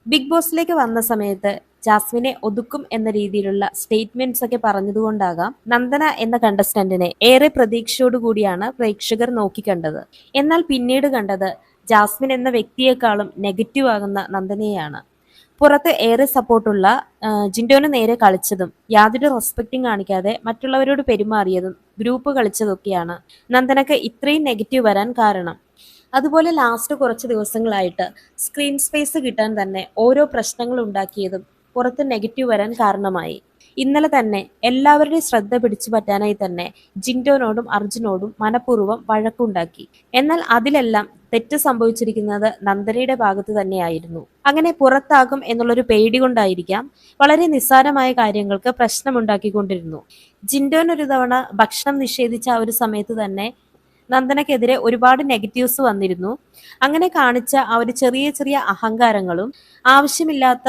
Big ബോസിലേക്ക് വന്ന സമയത്ത് ജാസ്മിനെ ഒതുക്കും എന്ന രീതിയിലുള്ള സ്റ്റേറ്റ്മെന്റ്സ് ഒക്കെ പറഞ്ഞതുകൊണ്ടാകാം നന്ദന എന്ന കണ്ടസ്റ്റന്റിനെ ഏറെ പ്രതീക്ഷയോടുകൂടിയാണ് പ്രേക്ഷകർ നോക്കിക്കണ്ടത്. എന്നാൽ പിന്നീട് കണ്ടത് ജാസ്മിൻ എന്ന വ്യക്തിയെക്കാളും നെഗറ്റീവ് ആകുന്ന നന്ദനയെയാണ്. പുറത്ത് ഏറെ സപ്പോർട്ടുള്ള ജിൻഡോന് നേരെ കളിച്ചതും യാതൊരു റെസ്പെക്റ്റും കാണിക്കാതെ മറ്റുള്ളവരോട് പെരുമാറിയതും ഗ്രൂപ്പ് കളിച്ചതൊക്കെയാണ് നന്ദനക്ക് ഇത്രയും നെഗറ്റീവ് വരാൻ കാരണം. അതുപോലെ ലാസ്റ്റ് കുറച്ച് ദിവസങ്ങളായിട്ട് സ്ക്രീൻ സ്പേസ് കിട്ടാൻ തന്നെ ഓരോ പ്രശ്നങ്ങൾ ഉണ്ടാക്കിയതും പുറത്ത് നെഗറ്റീവ് വരാൻ കാരണമായി. ഇന്നലെ തന്നെ എല്ലാവരുടെയും ശ്രദ്ധ പിടിച്ചു പറ്റാനായി തന്നെ ജിൻഡോനോടും അർജുനോടും മനഃപൂർവ്വം വഴക്കുണ്ടാക്കി. എന്നാൽ അതിലെല്ലാം തെറ്റ് സംഭവിച്ചിരിക്കുന്നത് നന്ദനയുടെ ഭാഗത്ത് തന്നെയായിരുന്നു. അങ്ങനെ പുറത്താകും എന്നുള്ളൊരു പേടി കൊണ്ടായിരിക്കാം വളരെ നിസ്സാരമായ കാര്യങ്ങൾക്ക് പ്രശ്നമുണ്ടാക്കിക്കൊണ്ടിരുന്നു. ജിൻഡോനൊരു തവണ ഭക്ഷണം നിഷേധിച്ച ആ ഒരു സമയത്ത് തന്നെ നന്ദനക്കെതിരെ ഒരുപാട് നെഗറ്റീവ്സ് വന്നിരുന്നു. അങ്ങനെ കാണിച്ച ആ ഒരു ചെറിയ ചെറിയ അഹങ്കാരങ്ങളും ആവശ്യമില്ലാത്ത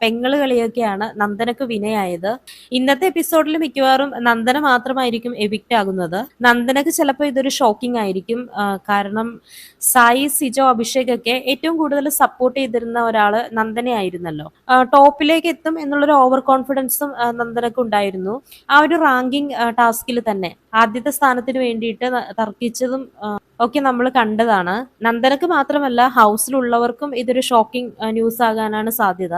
പെങ്ങള് കളിയൊക്കെയാണ് നന്ദനക്ക് വിനയായത്. ഇന്നത്തെ എപ്പിസോഡിൽ മിക്കവാറും നന്ദന മാത്രമായിരിക്കും എവിക്റ്റ് ആകുന്നത്. നന്ദനക്ക് ചിലപ്പോൾ ഇതൊരു ഷോക്കിംഗ് ആയിരിക്കും. കാരണം സായി, സിജോ, അഭിഷേക് ഒക്കെ ഏറ്റവും കൂടുതൽ സപ്പോർട്ട് ചെയ്തിരുന്ന ഒരാള് നന്ദനയായിരുന്നല്ലോ. ടോപ്പിലേക്ക് എത്തും എന്നുള്ളൊരു ഓവർ കോൺഫിഡൻസും നന്ദനക്ക് ഉണ്ടായിരുന്നു. ആ ഒരു റാങ്കിങ് ടാസ്കിൽ തന്നെ ആദ്യത്തെ സ്ഥാനത്തിന് വേണ്ടിയിട്ട് തർക്കിച്ചതും ഒക്കെ നമ്മൾ കണ്ടതാണ്. നന്ദനക്ക് മാത്രമല്ല ഹൗസിലുള്ളവർക്കും ഇതൊരു ഷോക്കിംഗ് ന്യൂസ് ആകാനാണ് സാധ്യത.